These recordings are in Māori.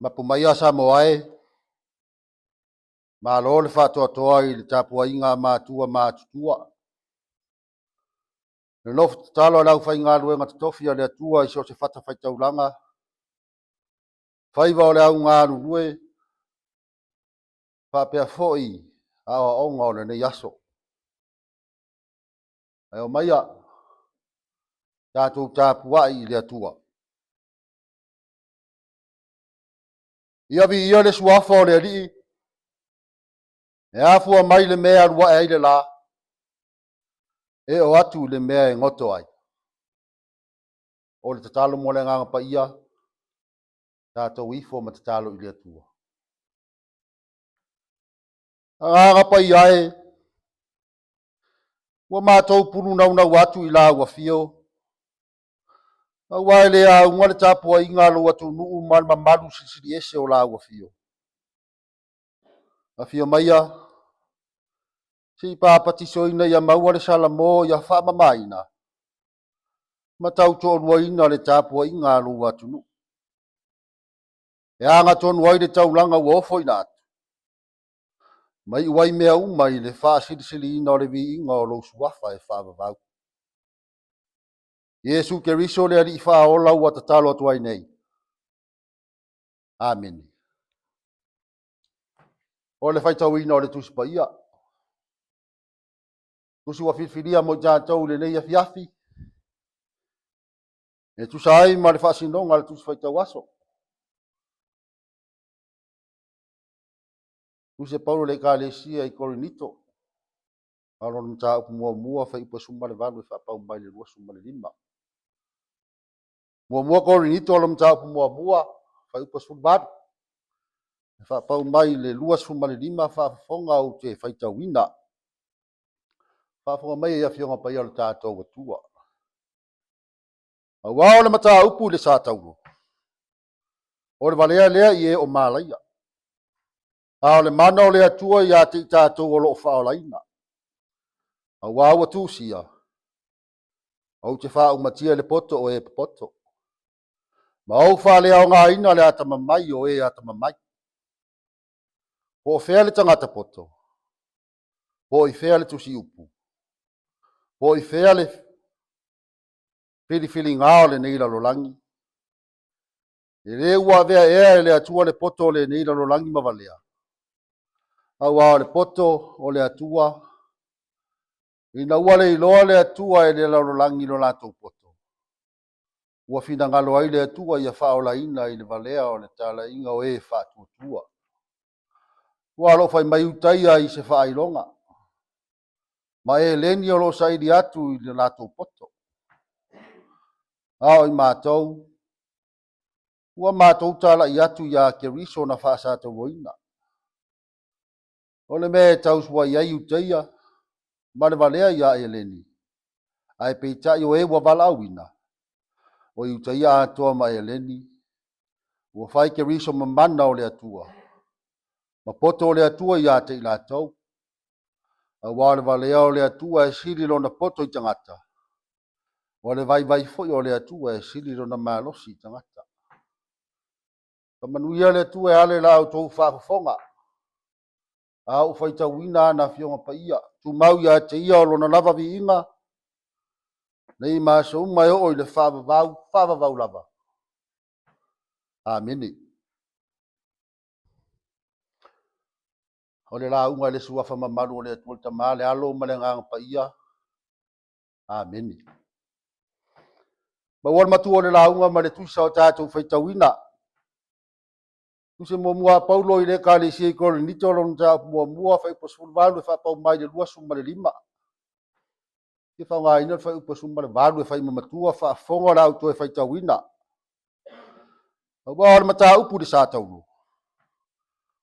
Mapumaya sa moae. Malo le whatoatoa i le Tapuaiga matua matutua. Le nofu tatalo lau whai ngā luenga tatofi a le atua i so se whata whaitaulanga. Whaiva o le au ngā lulue. Whapea foi a o onga o le nei aso. Ai o maia. Tātou Tapuai i le atua. Ia vi ia le suafa o le alii. E afua mai le mea rua e aile la. E o atu le mea e ngoto ai. O le tatalo mo le nganga pa ia. Tātou ifo ma tatalo i le atua. Nganga pa ia e. Ua mātou punu nauna watu i la ua fio. Ua ele a unga le Tapuaiga lo atu nuu mal mamalu sisiri ese o la ua fio. A fio maia. Si papatiso ina ia maua le salamo ia wha mamaina. Matau tōrua ina le Tapuaiga lo atu nuu. E anga tonu ai le taulanga ua ofo ina atu. Mai uai mea umai le wha sirisiri ina o le vi inga o lo suafa e wha vavau. Yesu Keriso le ali wha ola ua tatalo atu ai nei. Amen. O le whaitau ina o le tusipa ia. Tusi wa filfilia mo jātou le nei Afiafi. E tusai ma le whaasinonga le tusi whaitau aso. Tusi Paulo le kālesia i Korinito. Alo na mta upu mua whai upa summa le valu e whapau mai le rua summa le lima. Mua Korinito alo mta upu mua whai upa summa valu. E whapau mai le rua summa le lima whafonga au te whaitau ina. Whafonga mai e awhionga pai alo tātou atua. Wao le mata upu le sātauro. O le valea lea i e o mālaia. A le mana o le atua i a te tātou o loo whaolaina. A wāua tūsia. Au te wha umatia le poto o e poto. Ma au wha lea o ngā ina le atama mai o e atama mai. Po whea le tangata poto. Po i whea le tusi upu. Po i whea le whiri ngā o le neira lolangi. E le ua vea ea le atua le poto o le neira lolangi mawalea. Au a le poto o le atua. Ina ua le iloa le atua e le lolangi lo latou poto. Ua fina ngalo ai le atua ia whaola ina i le valea o le tala inga o e whatuatua. Ua lo fai mai utaia i se whailonga. Ma e leni o lo sairi atu i le latou poto. Ao i mātou. Ua mātou tala i atu ia Keriso na whaasātou roina. O le me tausua iai utaia. Ma le valea ia e leni. Ai peitai o e ua valauina. O i utaia atoa ma e leni. Ua whai Keriso mamana o le atua. Ma poto o le atua ia te i lātou. A wā le valea o le atua e siri lo na poto i tangata. O le vai foi o le atua e siri lo na malosi i tangata. Ka manuia le atua e ale la au tou whafafonga. A u whaitau ina na fionga pa ia. Tu mau ia te ia o lo na lava vi inga. Nei maasa umai o i le whavavau lava. Amene. O le la unga le suafa mamalu o le atua le tamaa le alo ma le nganga pa ia. Amene. Ma wal matu o le la unga ma le tuisa o tātou whaitau ina. Tuse mua Paulo i le kālesia i Korinito lo nta mua whai pasfulu valu e whapau mai le rua summa le lima. Ke whau ngā ina whai upa summa le valu e whai mamatua whaafonga la auto e whaitau ina. Wa o le mata upu le sātauru.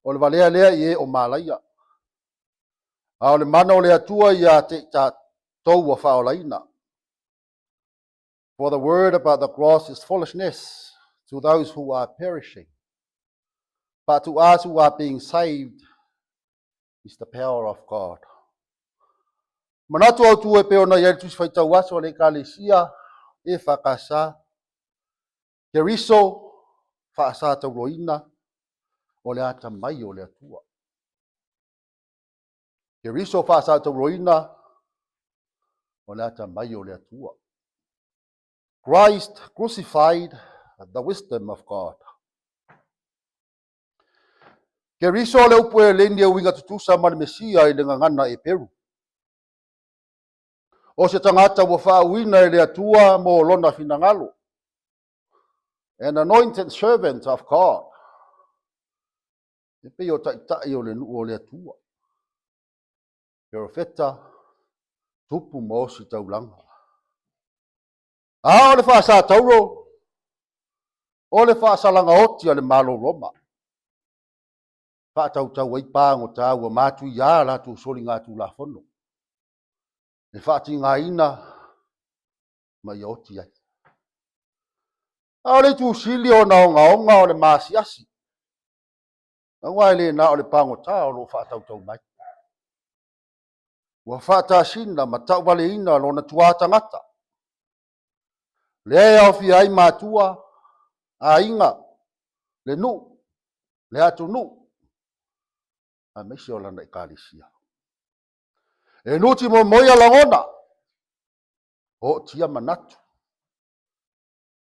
O le valea lea i e o mālaia. A o le mana o le atua i a te tātou wa whaolaina. For the word about the cross is foolishness to those who are perishing. But to us who are being saved is the power of God. Manatu au tu e peo na ieri tusi whaitau aso le kālesia e whakasa. Keriso whaasa tauroina. o le ata mai o le atua. Ke riso whaasa tau roina o le ata mai o le atua. Christ crucified, the wisdom of God. Ke riso le upu e lendi e winga tutusa ma le Mesia i le ngangana e Peru. O se tangata wa whaawina e le atua mo lona finangalo. An anointed servant of God. E pe o taitai o le nuu o le atua. Profeta tupu mo si taulanga. O le whaasa tauro. O le whaasalanga oti a le malo Roma. Whaatau tau wai pāngo tāua mātu ia la tu soli ngā tu la whono. E whaati ngā ina mai oti ai. O le tu sili o na onga o le māsiasi. Ngā le na o le pāngo tā o lo whaatau tau mai. Wa whaata sina ma tau wale ina lo na tuata ngata. Le au fi ai mātua a inga le nu le atu nu. A mesi o lana i kālisia. E nuti mo moia langona. O tia manatu.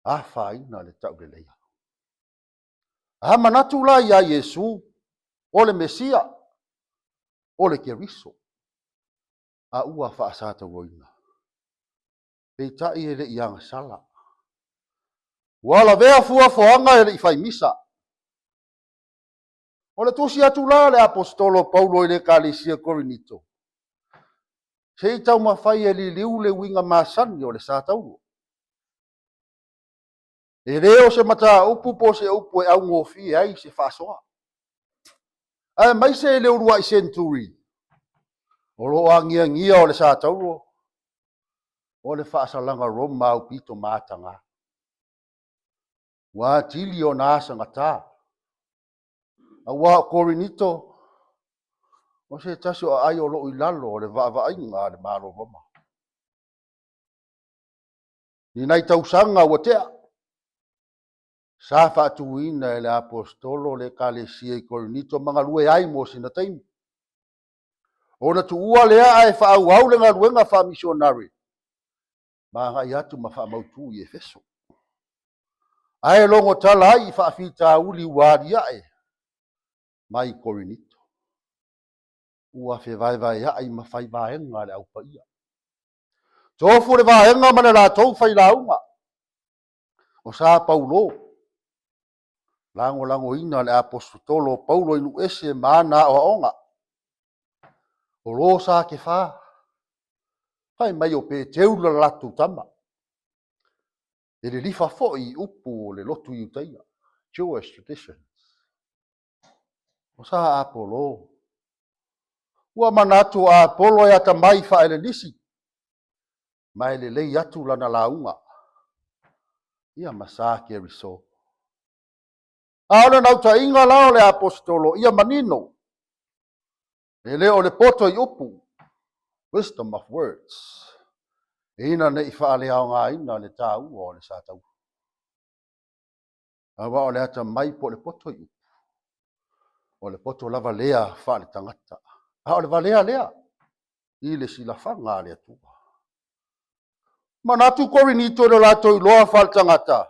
A whaina le tau le leia. A manatu la ia Yesu. O le Mesia. O le Keriso. A ua whaasata roina. Pei tai e le ianga sala. Wala vea fua foanga e le i whai misa. O le tusi atu la le apostolo Paulo i le kālisia Korinito. Se i tau mawhai e li liu le winga masani o le sātauro. E reo se mata upu po se upu e au ngofi e ai se whasoa. Ai mai se le urua i senturi. O lo angia ngia o le sātauro. O le whaasalanga Roma au pito mātanga. Wa tili o nasa ngata. A wa Korinito. O se tasio ai o lo i lalo o le vava inga le malo Roma. Ni nai tausanga wa tea. Sa whaatuina e le apostolo le kālesia i Korinito mga lue ai mo sina taimi. O na tuua lea e whaau au le ngā luenga wha missionary. Ma ngai atu ma wha mautu i Efeso. Ai longo tala ai wha whita uli waria e. Mai Korinito. Ua whe vai ai ma whai vaenga le au paia. Tofu le vaenga mana la tau whai launga. O sa Paulo. Lango ina le apostolo Paulo inu ese mana o onga. O lo sa ke wha. Pai mai o pe teula latu tama. E le lifa foi upu le lotu iutaia. Jewish traditions. O sa Apolo. Ua manatu a Apolo e ata mai wha ele nisi. Mai le lei atu lana launga. Ia masake riso. Aona nauta inga lao le apostolo. Ia manino. E leo le poto i upu. Wisdom of words. E ina ne i whaale au ngā ina le tā ua o le sātau. Awa o le ata mai po le poto i upu. O le poto lava lea whaale tangata. A o le valea lea. I le silafanga le atua. Manatu Korinito le lato i loa whaale tangata.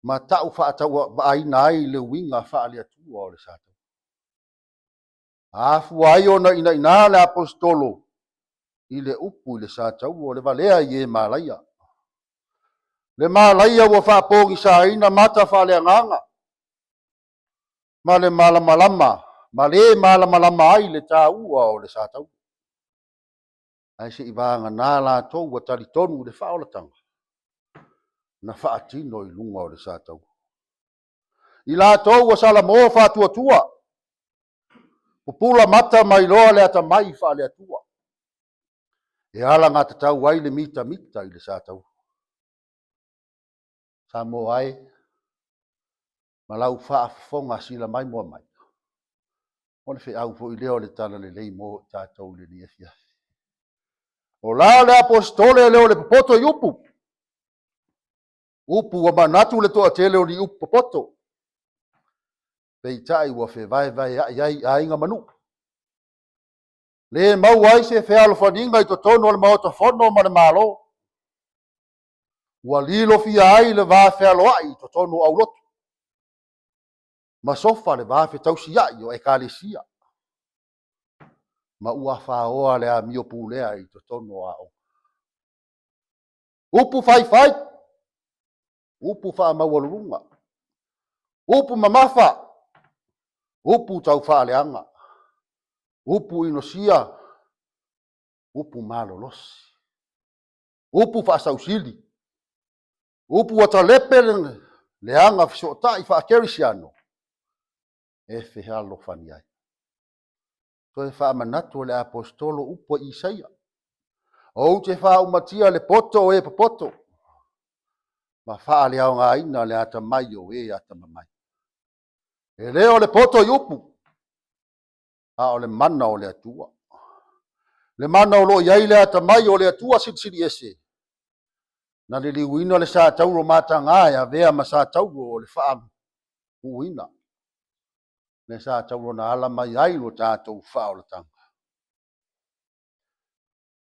Ma tau whaatau aina ai le winga whaale atua o le sātau. Afu ai ona ina le apostolo. I le upu i le sātau o le valea i e malaia. Le malaia ua whaapongi sa ina mata whaale anganga. Ma le malamalama. Ma le malamalama ai le tā ua o le sātau. Ai se i vanga nā la tau wa talitonu le whaolatanga. Na whaatino i lunga o le sātau. I la tau wa sala mo whaatua tua. Pupula mata mai loa le ata mai whaale atua. E ala ngā tatau ai le mita i le sātau. Sa mo ai. Malau whaafonga sila mai mua mai. O le au fo i leo le tala le lei mo tātou le ni Afiafi. O la le apostole leo le popoto i upu. Upu wa manatu le toa tele o ni upu popoto. peitai ua vai ai nga manu. Le mau ai se fealo faninga I totono le maota fono ma le malo. Ua lilo fia ai le va fealo ai totono au lotu. Ma sofa le va fe tausi ai o ekalesia. Ma ua faoa le a mio pulea I totono ao. Upu fai. Upu fa mawalunga. Upu mamafa. Upu tau fa leanga. Upu inosia. Upu malolosi. Upu fa sausili. Upu watalepe leanga fisota I fa kerisiano. E fe halo faniai. Toe fa manatu le apostolo upu Isaia. O te fa umatia le poto e papoto. Ma fa le au ngā ina le ata mai o e ata mamai. E leo le poto I upu. A o le mana o le atua. Le mana o lo iai le ata mai o le atua siri ese. Na le liwina le sa tauro mata ngā ya vea ma sa tauro o le faa uina. Le sa tauro na ala mai ai lo tātou faa o le tanga.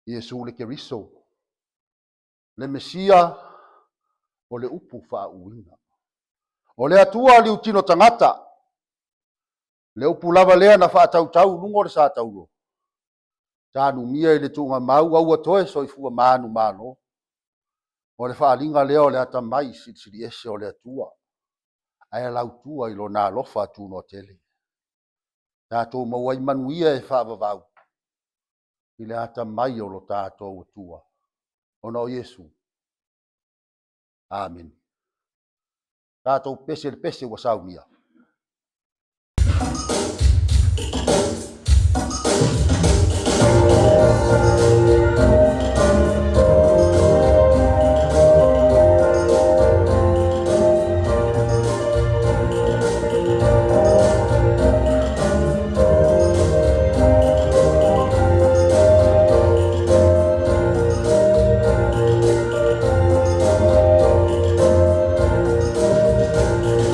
Iesu le keriso. Le mesia o le upu faa uina. O le atua li utino tangata. Le upu lava lea na faa tau lungo le sa tauro. Tānu mia I le tunga mau au atoe so I fua manu malo. O le whaalinga leo le ata mai siri ese o le atua. Aia lautua I lo nā lofa atu no tele. Tātou mawai manuia e whaavavau. I le ata mai o lo tātou atua. Ona o Yesu. Amen. Tātou pese le pese wa saunia.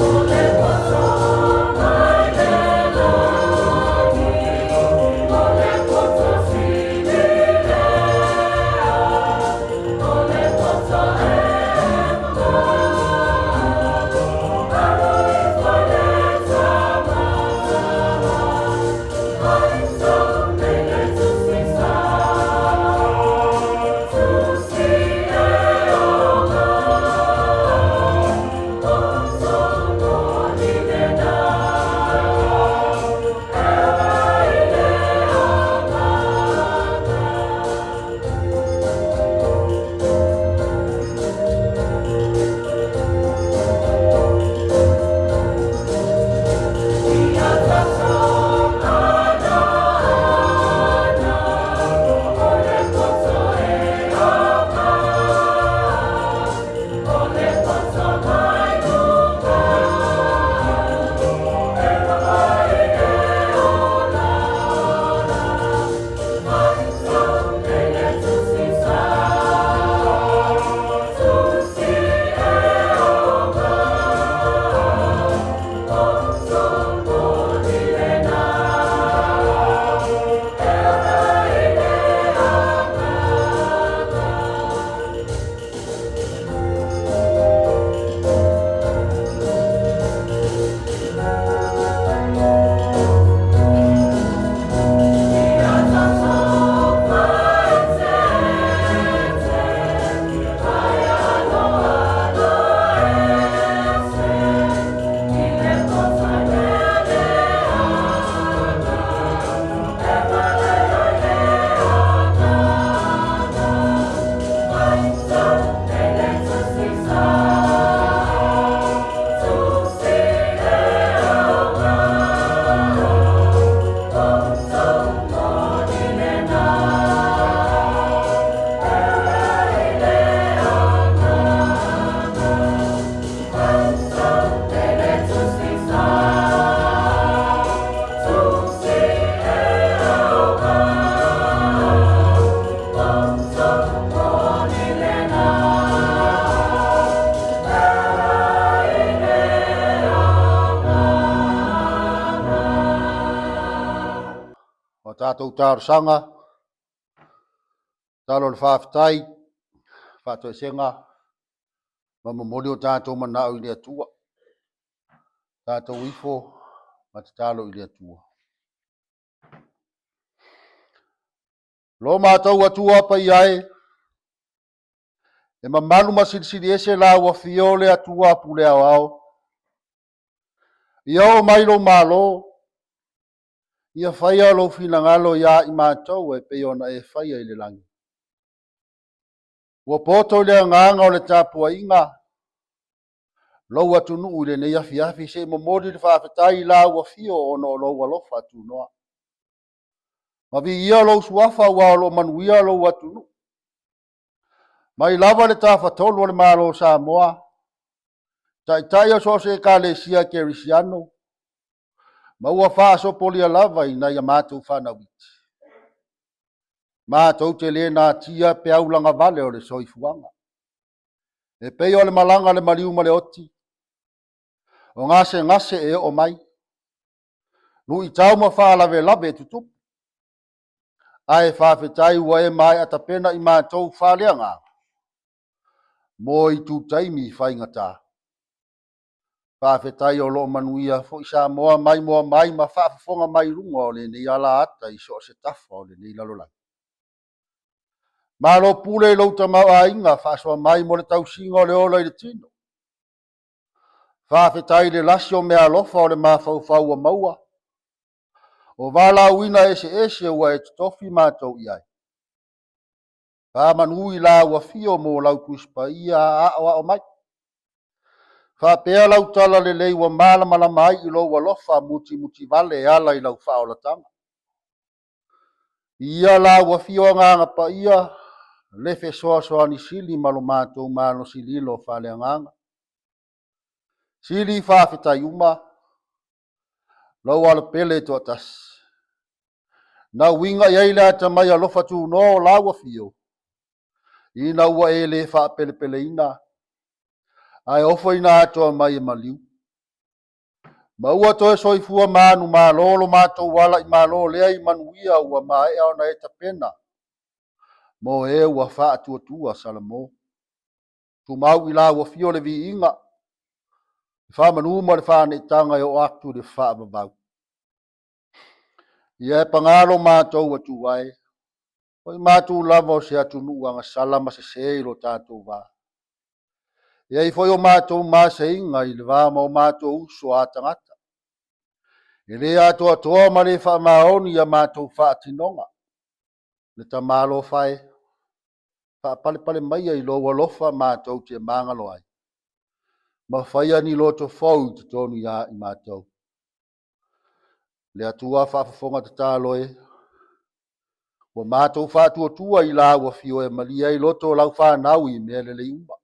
Ole tātou tārsanga, tālo le whaafitai, whātua e senga, mamamori o tātou manao i le atua, tātou ifo, ma te tālo i le atua. Lo mātou atua pa iai, e mamalu masirisiri ese la ua fio le atua pu le au. Ia o mai lo malo, ia whaia lo finangalo ia i mātou e peona e whaia i le langi. Ua poto le nganga o le Tapuaiga, lo atu nuu le nei Afiafi se momori le whaafetai la ua fio o no lo alofa atu noa. Ma vi ia lo suafa ua lo manuia lo atu nuu. Mai lava le tawhatolo le malo Samoa, Taitai o so se ka le sia kerisiano, ma ua wha so polia lava i na ia mātou whanawiti. Mātou te le nā tia pe aulanga vale o le soifuanga. E pei o le malanga le mariuma le oti, o ngase e o mai. Nu i tau ma whaalave labe tutup. Ai whawhetai ua e mai atapena i mātou whaleanga. Mo i tu taimi whaingata. Whawhetai o lo manuia fo i Samoa mai moa mai ma whaafonga mai runga o le nei ala ata i so se tafa o le nei lalolang. Ma lo pule lo tamau a inga whaaswa mai mo le tausinga o le ola i le tino. Whawhetai le lasio mea lofa o le mawhauwhau a maua. O wala uina ese ua e tofi mātou iai. Whamanui la ua fio mo lau kuspa ia a o mai. Whapea lau tala le lei ua mala mai i lo ua lofa muti vale e ala i lau whaolatanga. Ia la ua fio nganga pa ia le fe soa ni sili malo mātou malo sili lo whale nganga. Sili whawhetai uma. Lau ala pele to atas. Na winga iai le ata mai alofa tu no la ua fio. Ina ua e le wha pele ina. Ai ofo ina atoa mai e maliu. Ma ua toe soifua manu malolo mātou wala i malo lea i manuia ua mae au na eta pena. Mo e ua wha atua salamo. Tu mau i la ua fio le vi inga. Wha manu ma le wha ne tanga e o aktu le wha ababau. Ia e pangalo mātou atu wai. Oi mātou lava o se atu nuanga salama se seiro tātou wā. Ia i foi o mātou māse inga i le wā o mātou uso a tangata. E le atoa toa ma le wha maoni a mātou wha atinonga. Le ta malo whae. Wha pale mai i lo walofa mātou te mangalo ai. Ma whaia ni loto fau te tonu ia i mātou. Le atua whaafafonga te tāloe. Wa mātou whaatua i la ua fio e malia i loto lau whanau i mea le umba.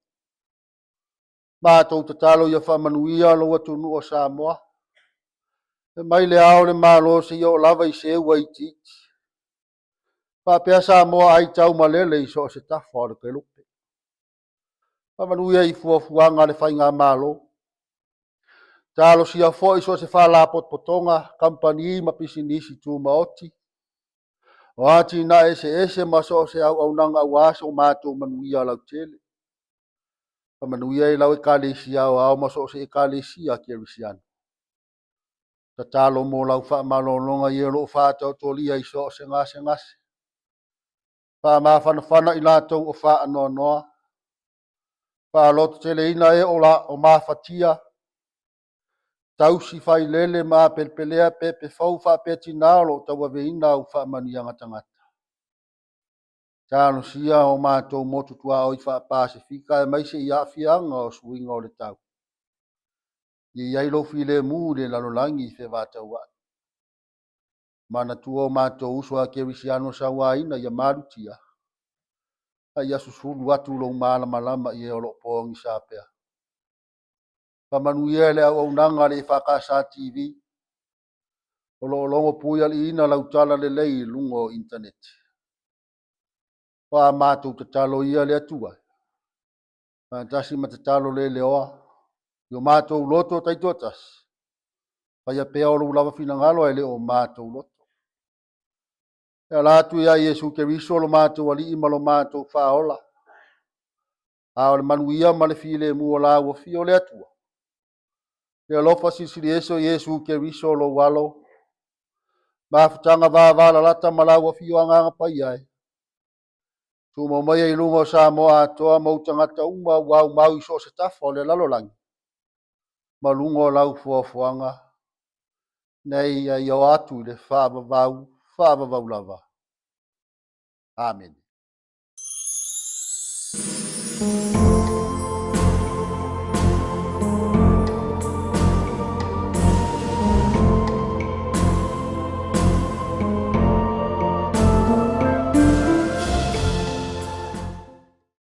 Mātou te talo ia whamanuia lo atu nu o Samoa. E mai le ao le malo se i o lava i se ua i titi. Pāpea Samoa ai tau malele i so se tafa o le pelupe. Whamanuia i fuafuanga le whainga malo. Talo si a fo i so se whala potpotonga, kampani ma pisinisi tu maoti. O ati na ese ma so se au nanga waso mātou manuia lau tele. Whamanuia i lau e kālesia au ma so se e kālesia kerisiana. Ta talo mo lau wha malolonga i ero whātau tolia i so se ngase. Wha maa whanawhana i lātou o wha anoa. Wha loto tele ina e o maa whatia. Tausi whai lele maa pelpelea pepe fau wha peti nalo tawa veina au wha manianga tangata. Talo sia o mātou motu tua o i wha Pasifika e maise i Afianga o suinga o le tau. I ailo file mu le lalolangi i whewata ua. Mana tua o mātou usua kerisiano sa waina i a marutia. Ai asusulu atu lo malama i e olo poongi sapea. Pamanuia le au nanga le EFKS TV. Olo longo puia li ina lautala le lei lungo internet. Wha mātou te talo ia le atua. Tasi ma te talo le leoa. Yo mātou loto taitotas. Pai a pea olo lava fina ngalo e le o mātou loto. E la tu ia Yesu Keriso lo mātou ali ima lo mātou whaola. A o le manuia ma le file mua la ua fio le atua. E alofa sisiri eso Yesu Keriso lo walo. Mafutanga vāvala lata ma la ua fio anganga pai ai. Tu mo mai i lungo sa mo atoa mo tangata uma wau mau iso se tafa o le lalolangi. Ma lungo lau fuafuanga. Nei ai o atu le whaavavau lava. Amen.